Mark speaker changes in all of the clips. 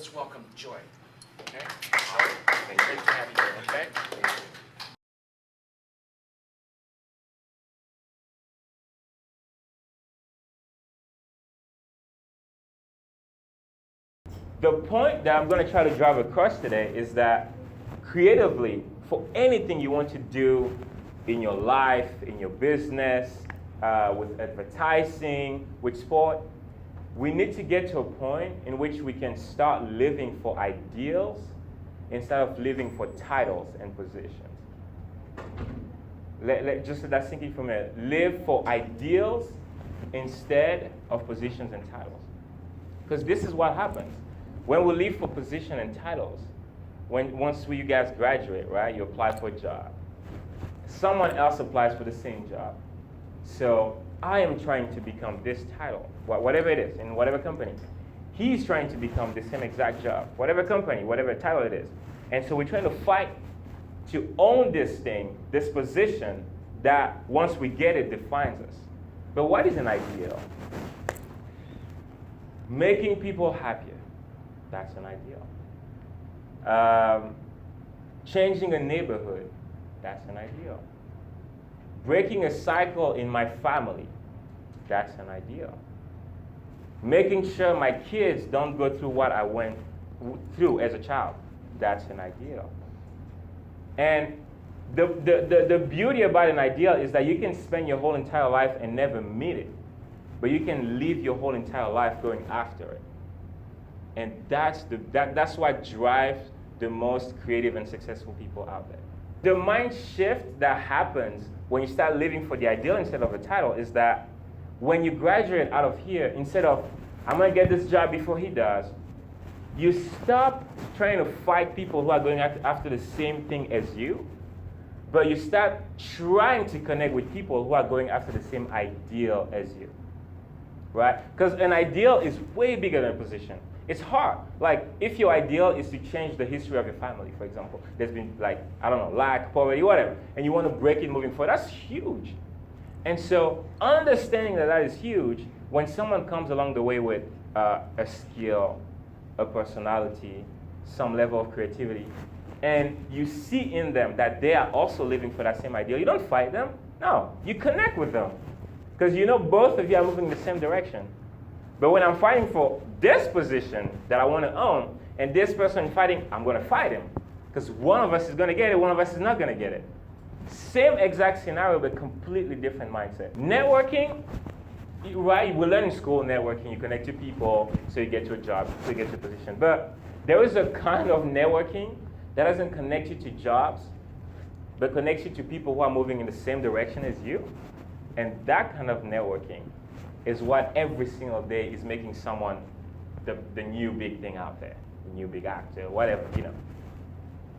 Speaker 1: let's welcome Joy. Okay? So, great to have you here, okay?
Speaker 2: The point that I'm going to try to drive across today is that creatively, for anything you want to do in your life, in your business, with advertising, with sport, we need to get to a point in which we can start living for ideals instead of living for titles and positions. Just let that sink in for a minute. Live for ideals instead of positions and titles. Because this is what happens. When we live for position and titles, once you guys graduate, right, you apply for a job. Someone else applies for the same job. So I am trying to become this title, whatever it is, in whatever company. He's trying to become the same exact job, whatever company, whatever title it is. And so we're trying to fight to own this thing, this position that once we get it defines us. But what is an ideal? Making people happier. That's an ideal. Changing a neighborhood. That's an ideal. Breaking a cycle in my family. That's an ideal. Making sure my kids don't go through what I went through as a child. That's an ideal. And the beauty about an ideal is that you can spend your whole entire life and never meet it. But you can live your whole entire life going after it. And that's what drives the most creative and successful people out there. The mind shift that happens when you start living for the ideal instead of a title is that when you graduate out of here, instead of, I'm going to get this job before he does, you stop trying to fight people who are going after the same thing as you, but you start trying to connect with people who are going after the same ideal as you, right? Because an ideal is way bigger than a position. It's hard. Like, if your ideal is to change the history of your family, for example, there's been, like, I don't know, lack, poverty, whatever, and you want to break it moving forward, that's huge. And so understanding that is huge, when someone comes along the way with a skill, a personality, some level of creativity, and you see in them that they are also living for that same ideal, you don't fight them. No, you connect with them. Because you know both of you are moving in the same direction. But when I'm fighting for this position that I want to own, and this person fighting, I'm going to fight him. Because one of us is going to get it, one of us is not going to get it. Same exact scenario, but completely different mindset. Networking, right? We learn in school networking. You connect to people, so you get to a job, so you get to a position. But there is a kind of networking that doesn't connect you to jobs, but connects you to people who are moving in the same direction as you. And that kind of networking is what every single day is making someone the new big thing out there, the new big actor, whatever, you know.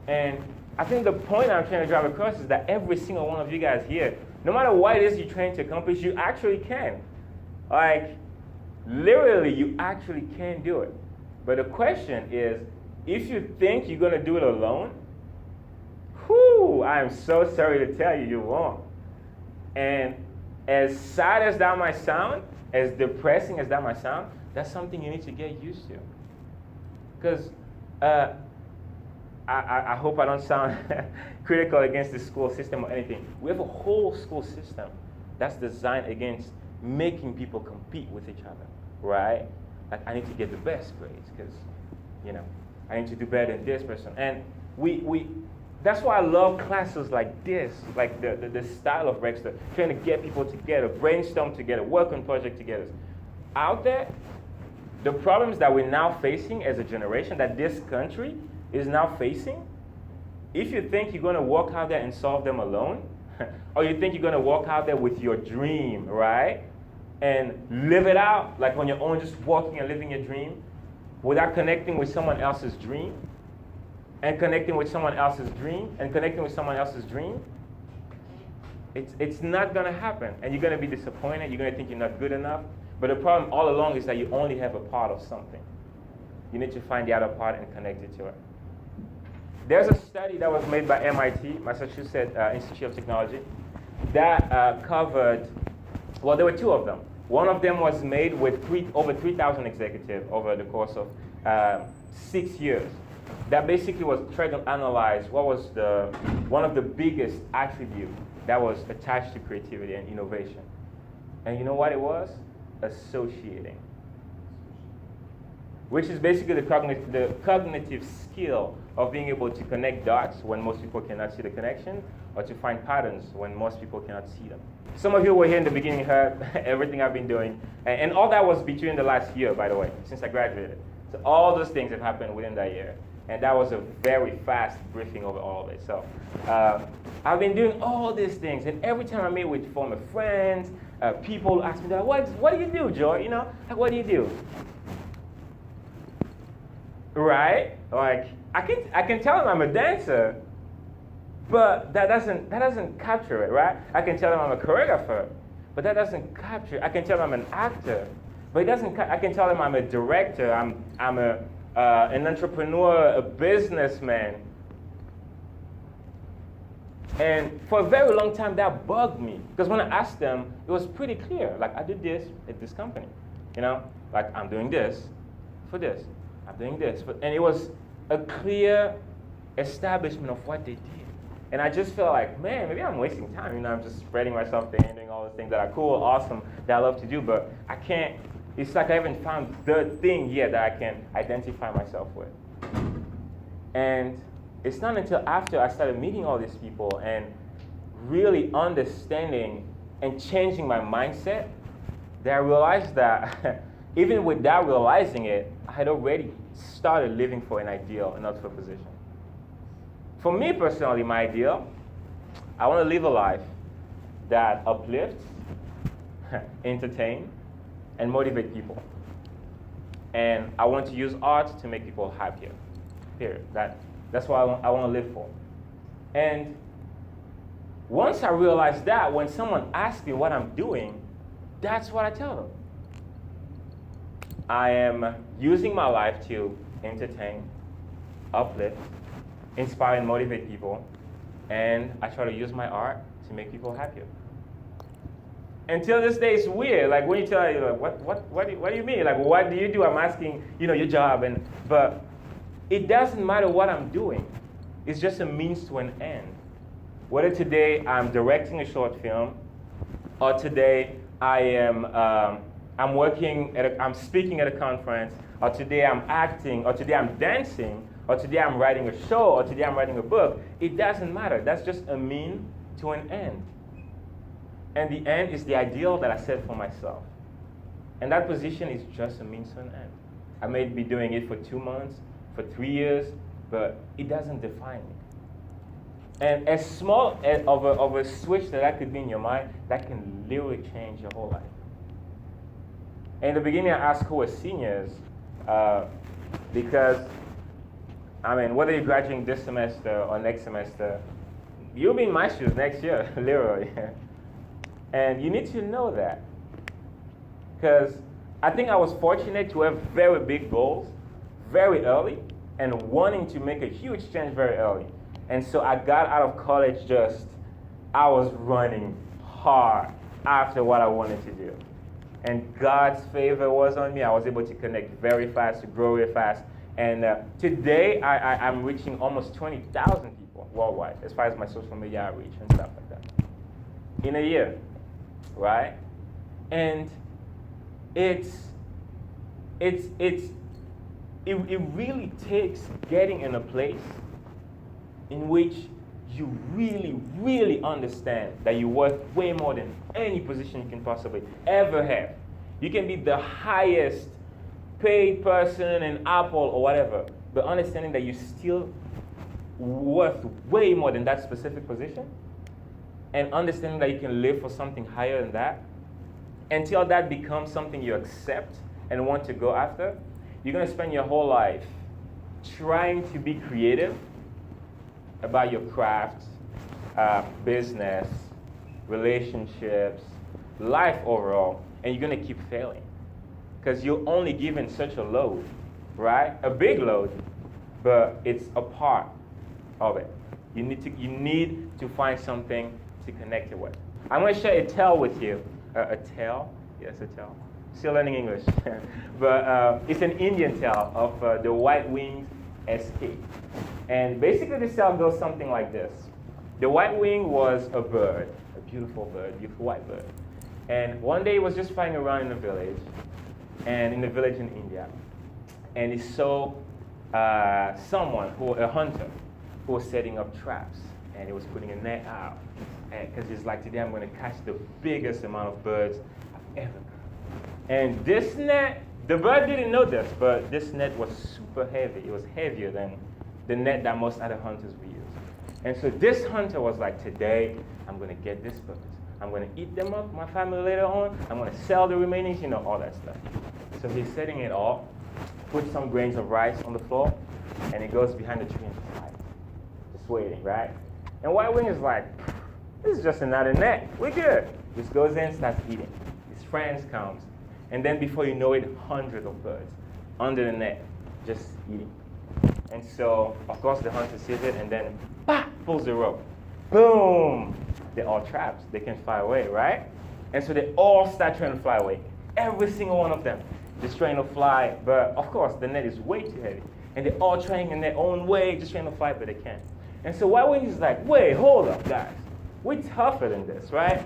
Speaker 2: And I think the point I'm trying to drive across is that every single one of you guys here, no matter what it is you're trying to accomplish, you actually can. Like, literally, you actually can do it. But the question is, if you think you're going to do it alone, whew, I am so sorry to tell you, you won't. And as sad as that might sound, as depressing as that might sound, that's something you need to get used to. Because I hope I don't sound critical against the school system or anything. We have a whole school system that's designed against making people compete with each other, right? Like, I need to get the best grades because, you know, I need to do better than this person. And that's why I love classes like this, like the style of Rexter, trying to get people together, brainstorm together, work on projects together. Out there, the problems that we're now facing as a generation, that this country is now facing, if you think you're going to walk out there and solve them alone, or you think you're going to walk out there with your dream, right, and live it out, like on your own, just walking and living your dream, without connecting with someone else's dream, and connecting with someone else's dream, and connecting with someone else's dream, it's not going to happen. And you're going to be disappointed. You're going to think you're not good enough. But the problem all along is that you only have a part of something. You need to find the other part and connect it to it. There's a study that was made by MIT, Massachusetts Institute of Technology, that covered, well, there were two of them. One of them was made with over 3,000 executives over the course of 6 years that basically was trying to analyze what was one of the biggest attributes that was attached to creativity and innovation. And you know what it was? Associating. Which is basically the cognitive skill of being able to connect dots when most people cannot see the connection, or to find patterns when most people cannot see them. Some of you were here in the beginning, heard everything I've been doing, and all that was between the last year, by the way, since I graduated. So all those things have happened within that year, and that was a very fast briefing over all of it. So I've been doing all these things, and every time I meet with former friends, people ask me, what do you do, Joy? You know, like, what do you do? Right? Like, I can tell them I'm a dancer, but that doesn't capture it, right? I can tell them I'm a choreographer, but that doesn't capture it. I can tell them I'm an actor, but it doesn't. I can tell them I'm a director. I'm an entrepreneur, a businessman. And for a very long time, that bugged me, because when I asked them, it was pretty clear. Like, I do this at this company, you know, like I'm doing this for this. I'm doing this. And it was a clear establishment of what they did. And I just felt like, man, maybe I'm wasting time. You know, I'm just spreading myself thin, doing all those things that are cool, awesome, that I love to do, but I can't, it's like I haven't found the thing yet that I can identify myself with. And it's not until after I started meeting all these people and really understanding and changing my mindset that I realized that even without realizing it, I had already started living for an ideal and not for a position. For me personally, my ideal, I want to live a life that uplifts, entertain, and motivate people. And I want to use art to make people happier. Period. That's what I want to live for. And once I realized that, when someone asks me what I'm doing, that's what I tell them. I am using my life to entertain, uplift, inspire, and motivate people, and I try to use my art to make people happier. Until this day, it's weird. Like, when you tell you, like, what do you mean? Like, what do you do? I'm asking, you know, your job, but it doesn't matter what I'm doing. It's just a means to an end. Whether today I'm directing a short film, or today I am I'm speaking at a conference, or today I'm acting, or today I'm dancing, or today I'm writing a show, or today I'm writing a book. It doesn't matter. That's just a means to an end. And the end is the ideal that I set for myself. And that position is just a means to an end. I may be doing it for 2 months, for 3 years, but it doesn't define me. And as small of a switch that could be in your mind, that can literally change your whole life. In the beginning, I asked who were seniors, because, I mean, whether you're graduating this semester or next semester, you'll be in my shoes next year, literally. And you need to know that. Because I think I was fortunate to have very big goals very early and wanting to make a huge change very early. And so I got out of college I was running hard after what I wanted to do. And God's favor was on me. I was able to connect very fast, to grow very fast. And today, I'm reaching almost 20,000 people worldwide, as far as my social media outreach and stuff like that. In a year, right? And it really takes getting in a place in which you really, really understand that you're worth way more than any position you can possibly ever have. You can be the highest paid person in Apple or whatever, but understanding that you're still worth way more than that specific position, and understanding that you can live for something higher than that, until that becomes something you accept and want to go after, you're going to spend your whole life trying to be creative about your craft, business, relationships, life overall, and you're going to keep failing. Because you're only given such a load, right? A big load, but it's a part of it. You need to find something to connect it with. I'm going to share a tale with you. A tale? Yes, a tale. Still learning English. But it's an Indian tale of the white-winged escape. And basically this tale goes something like this. The white-wing was a bird, a beautiful white bird. And one day he was just flying around in the village, in India. And he saw a hunter, who was setting up traps. And he was putting a net out. Because he's like, today I'm going to catch the biggest amount of birds I've ever caught. And this net, the bird didn't know this, but this net was super heavy. It was heavier than the net that most other hunters would use. And so this hunter was like, today I'm going to get this bird. I'm going to eat them up, my family later on. I'm going to sell the remainings, all that stuff. So he's setting it all, put some grains of rice on the floor, and he goes behind the tree and just waiting, right? And White-wing is like, this is just another net. We're good. Just goes in, starts eating. His friends comes. And then before you know it, hundreds of birds under the net, just eating. And so, of course, the hunter sees it and then, pulls the rope. Boom! They're all trapped. They can fly away, right? And so they all start trying to fly away. Every single one of them just trying to fly. But, of course, the net is way too heavy. And they're all trying in their own way, just trying to fly, but they can't. And so White-wing is like, wait, hold up, guys. We're tougher than this, right?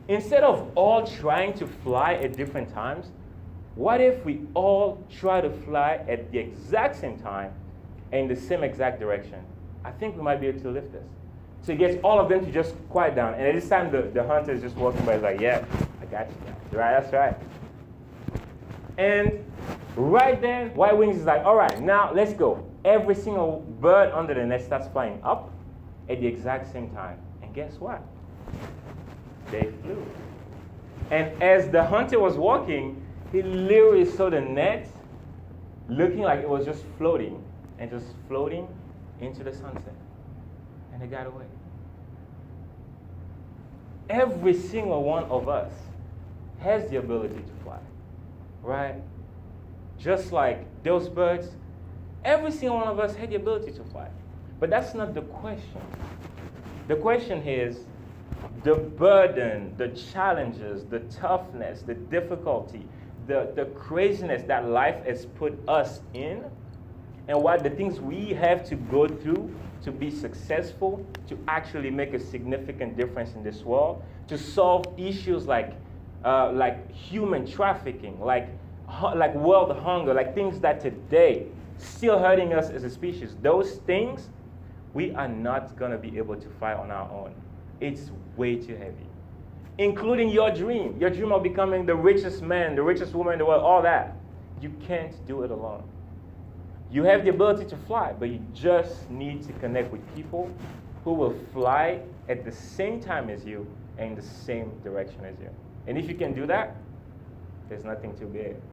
Speaker 2: Instead of all trying to fly at different times, what if we all try to fly at the exact same time and in the same exact direction? I think we might be able to lift this. So he gets all of them to just quiet down. And at this time, the hunter is just walking by, like, yeah, I got you guys. Right, that's right. And right then, White-wings is like, all right, now let's go. Every single bird under the net starts flying up at the exact same time. And guess what? They flew. And as the hunter was walking, he literally saw the net looking like it was just floating and just floating into the sunset. And they got away. Every single one of us has the ability to fly, right? Just like those birds, every single one of us had the ability to fly. But that's not the question. The question is the burden, the challenges, the toughness, the difficulty, the craziness that life has put us in, and what the things we have to go through to be successful, to actually make a significant difference in this world, to solve issues like human trafficking, like world hunger, like things that today still hurting us as a species. Those things we are not going to be able to fight on our own. It's way too heavy. Including your dream of becoming the richest man, the richest woman in the world, all that. You can't do it alone. You have the ability to fly, but you just need to connect with people who will fly at the same time as you and in the same direction as you. And if you can do that, there's nothing too big.